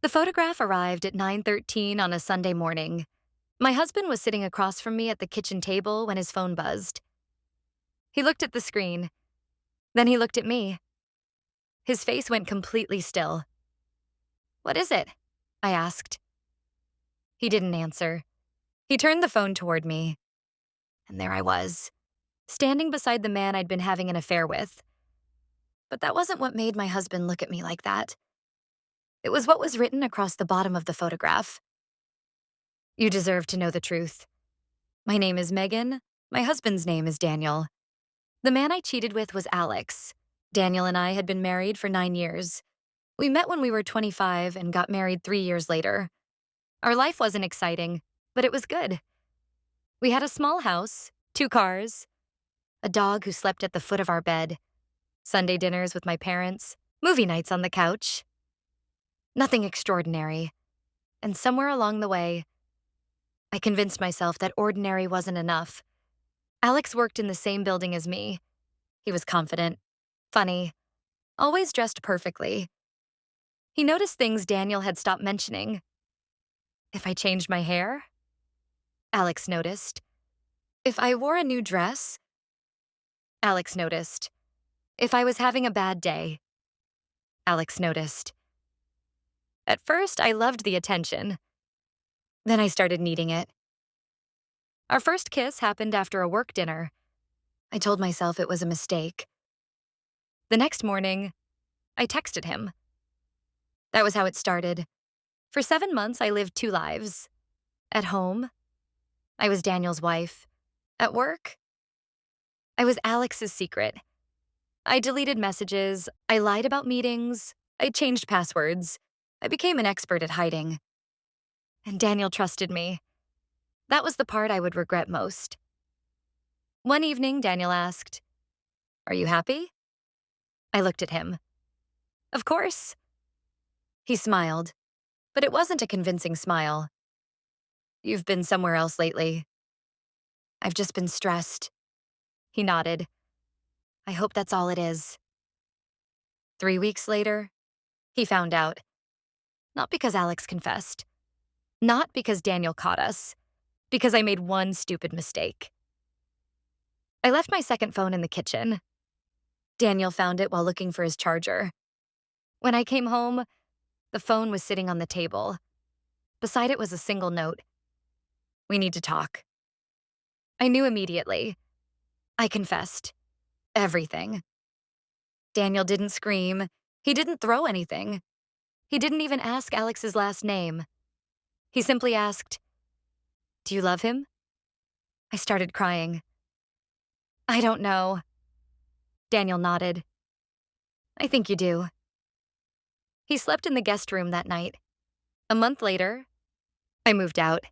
The photograph arrived at 9:13 on a Sunday morning. My husband was sitting across from me at the kitchen table when his phone buzzed. He looked at the screen. Then he looked at me. His face went completely still. "What is it?" I asked. He didn't answer. He turned the phone toward me. And there I was, standing beside the man I'd been having an affair with. But that wasn't what made my husband look at me like that. It was what was written across the bottom of the photograph. "You deserve to know the truth. My name is Megan. My husband's name is Daniel. The man I cheated with was Alex. Daniel and I had been married for 9 years. We met when we were 25 and got married 3 years later. Our life wasn't exciting, but it was good. We had a small house, 2 cars, a dog who slept at the foot of our bed, Sunday dinners with my parents, movie nights on the couch. Nothing extraordinary. And somewhere along the way, I convinced myself that ordinary wasn't enough. Alex worked in the same building as me. He was confident, funny, always dressed perfectly. He noticed things Daniel had stopped mentioning. If I changed my hair, Alex noticed. If I wore a new dress, Alex noticed. If I was having a bad day, Alex noticed. At first, I loved the attention. Then I started needing it. Our first kiss happened after a work dinner. I told myself it was a mistake. The next morning, I texted him. That was how it started. For 7 months, I lived 2 lives. At home, I was Daniel's wife. At work, I was Alex's secret. I deleted messages, I lied about meetings, I changed passwords. I became an expert at hiding. And Daniel trusted me. That was the part I would regret most. One evening, Daniel asked, "Are you happy?" I looked at him. "Of course." He smiled, but it wasn't a convincing smile. "You've been somewhere else lately." "I've just been stressed." He nodded. "I hope that's all it is." 3 weeks later, he found out. Not because Alex confessed. Not because Daniel caught us. Because I made one stupid mistake. I left my second phone in the kitchen. Daniel found it while looking for his charger. When I came home, the phone was sitting on the table. Beside it was a single note. "We need to talk." I knew immediately. I confessed. Everything. Daniel didn't scream. He didn't throw anything. He didn't even ask Alex's last name. He simply asked, "Do you love him?" I started crying. "I don't know." Daniel nodded. "I think you do." He slept in the guest room that night. A month later, I moved out.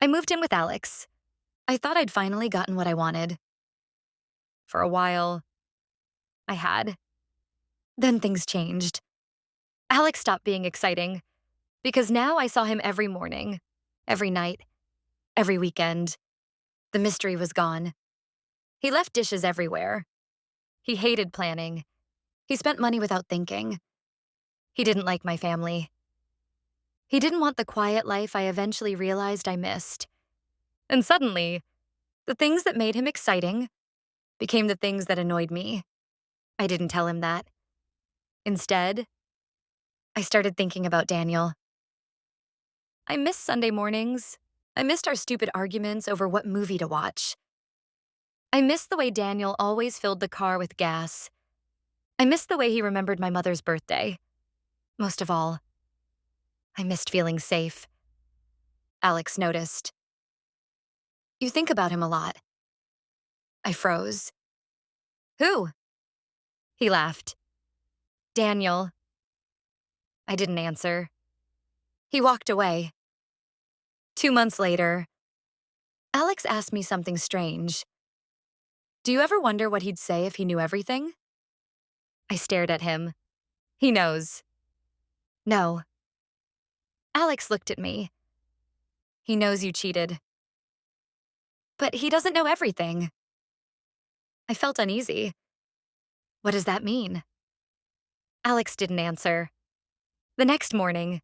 I moved in with Alex. I thought I'd finally gotten what I wanted. For a while, I had. Then things changed. Alex stopped being exciting, because now I saw him every morning, every night, every weekend. The mystery was gone. He left dishes everywhere. He hated planning. He spent money without thinking. He didn't like my family. He didn't want the quiet life I eventually realized I missed. And suddenly, the things that made him exciting became the things that annoyed me. I didn't tell him that. Instead, I started thinking about Daniel. I missed Sunday mornings. I missed our stupid arguments over what movie to watch. I missed the way Daniel always filled the car with gas. I missed the way he remembered my mother's birthday. Most of all, I missed feeling safe. Alex noticed. "You think about him a lot." I froze. "Who?" He laughed. "Daniel." I didn't answer. He walked away. 2 months later, Alex asked me something strange. "Do you ever wonder what he'd say if he knew everything?" I stared at him. "He knows." "No." Alex looked at me. "He knows you cheated." "But he doesn't know everything." I felt uneasy. "What does that mean?" Alex didn't answer. The next morning,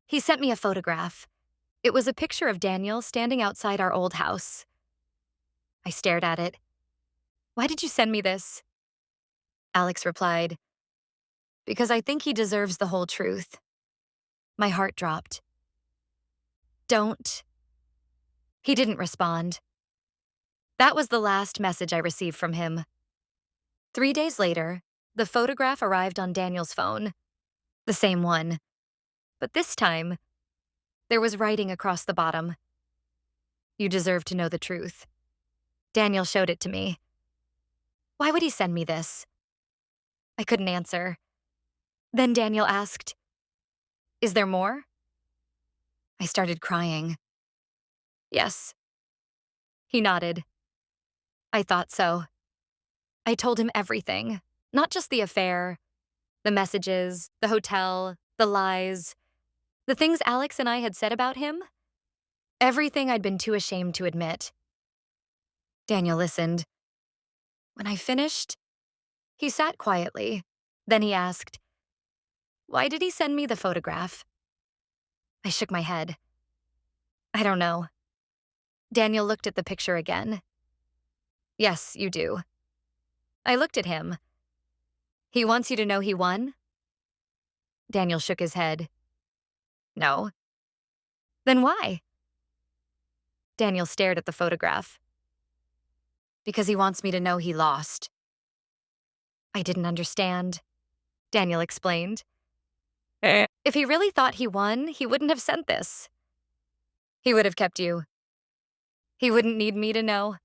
He sent me a photograph. It was a picture of Daniel standing outside our old house. I stared at it. Why did you send me this? Alex replied, because I think he deserves the whole truth. My heart dropped. Don't. He didn't respond. That was the last message I received from him. 3 days later, the photograph arrived on Daniel's phone. The same one. But this time, there was writing across the bottom. You deserve to know the truth. Daniel showed it to me. Why would he send me this? I couldn't answer. Then Daniel asked, is there more? I started crying. Yes. He nodded. I thought so. I told him everything, not just the affair, the messages, the hotel, the lies, the things Alex and I had said about him, everything I'd been too ashamed to admit. Daniel listened. When I finished, he sat quietly. Then he asked, why did he send me the photograph? I shook my head. I don't know. Daniel looked at the picture again. Yes, you do. I looked at him. He wants you to know he won? Daniel shook his head. No. Then why? Daniel stared at the photograph. Because he wants me to know he lost. I didn't understand. Daniel explained. If he really thought he won, he wouldn't have sent this. He would have kept you. He wouldn't need me to know.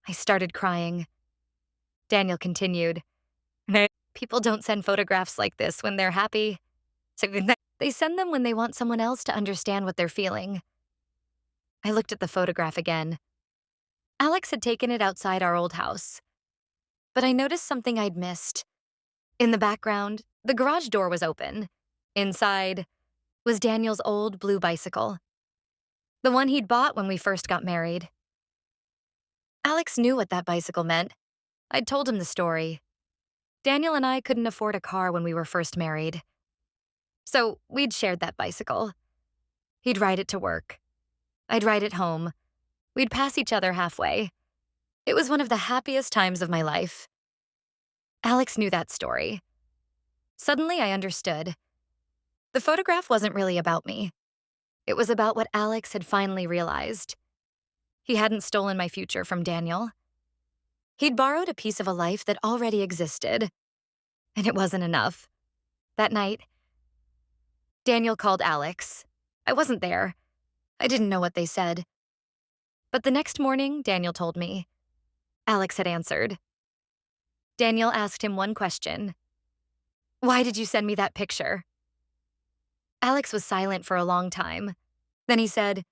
I started crying. Daniel continued. People don't send photographs like this when they're happy. They send them when they want someone else to understand what they're feeling. I looked at the photograph again. Alex had taken it outside our old house. But I noticed something I'd missed. In the background, the garage door was open. Inside was Daniel's old blue bicycle. The one he'd bought when we first got married. Alex knew what that bicycle meant. I'd told him the story. Daniel and I couldn't afford a car when we were first married. So we'd shared that bicycle. He'd ride it to work. I'd ride it home. We'd pass each other halfway. It was one of the happiest times of my life. Alex knew that story. Suddenly I understood. The photograph wasn't really about me. It was about what Alex had finally realized. He hadn't stolen my future from Daniel. He'd borrowed a piece of a life that already existed. And it wasn't enough. That night, Daniel called Alex. I wasn't there. I didn't know what they said. But the next morning, Daniel told me. Alex had answered. Daniel asked him one question. Why did you send me that picture? Alex was silent for a long time. Then he said,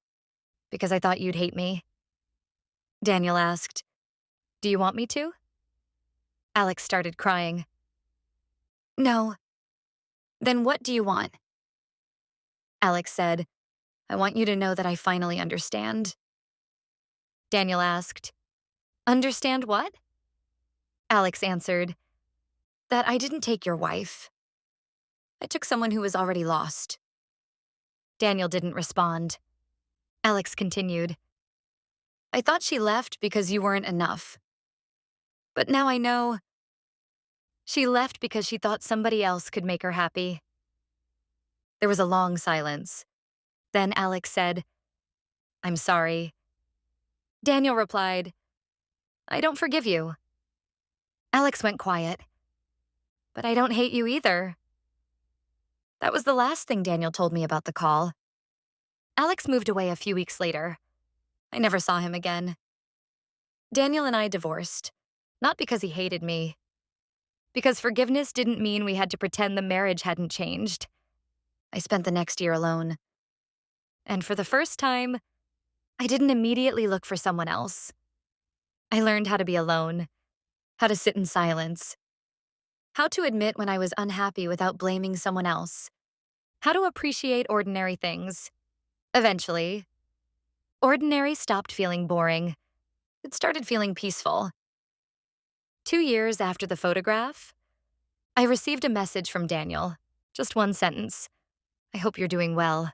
because I thought you'd hate me. Daniel asked, do you want me to? Alex started crying. No. Then what do you want? Alex said, I want you to know that I finally understand. Daniel asked, understand what? Alex answered, that I didn't take your wife. I took someone who was already lost. Daniel didn't respond. Alex continued, I thought she left because you weren't enough. But now I know she left because she thought somebody else could make her happy. There was a long silence. Then Alex said, I'm sorry. Daniel replied, I don't forgive you. Alex went quiet. But I don't hate you either. That was the last thing Daniel told me about the call. Alex moved away a few weeks later. I never saw him again. Daniel and I divorced, not because he hated me, because forgiveness didn't mean we had to pretend the marriage hadn't changed. I spent the next year alone. And for the first time, I didn't immediately look for someone else. I learned how to be alone, how to sit in silence, how to admit when I was unhappy without blaming someone else, how to appreciate ordinary things. Eventually, ordinary stopped feeling boring. It started feeling peaceful. 2 years after the photograph, I received a message from Daniel, just one sentence. I hope you're doing well.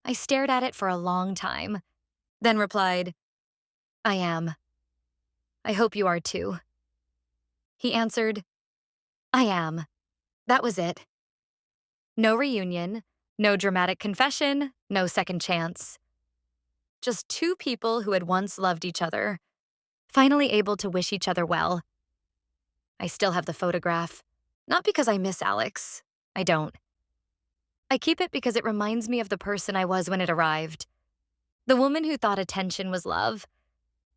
I stared at it for a long time, then replied, I am. I hope you are too. He answered, I am. That was it. No reunion, no dramatic confession, no second chance. Just two people who had once loved each other, finally able to wish each other well. I still have the photograph. Not because I miss Alex. I don't. I keep it because it reminds me of the person I was when it arrived. The woman who thought attention was love.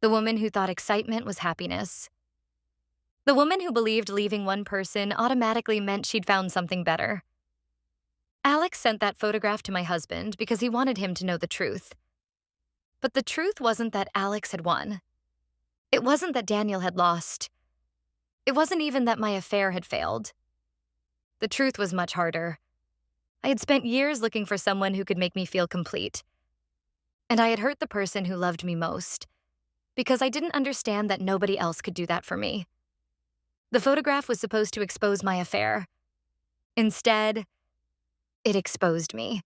The woman who thought excitement was happiness. The woman who believed leaving one person automatically meant she'd found something better. Alex sent that photograph to my husband because he wanted him to know the truth. But the truth wasn't that Alex had won. It wasn't that Daniel had lost. It wasn't even that my affair had failed. The truth was much harder. I had spent years looking for someone who could make me feel complete. And I had hurt the person who loved me most, because I didn't understand that nobody else could do that for me. The photograph was supposed to expose my affair. Instead, it exposed me.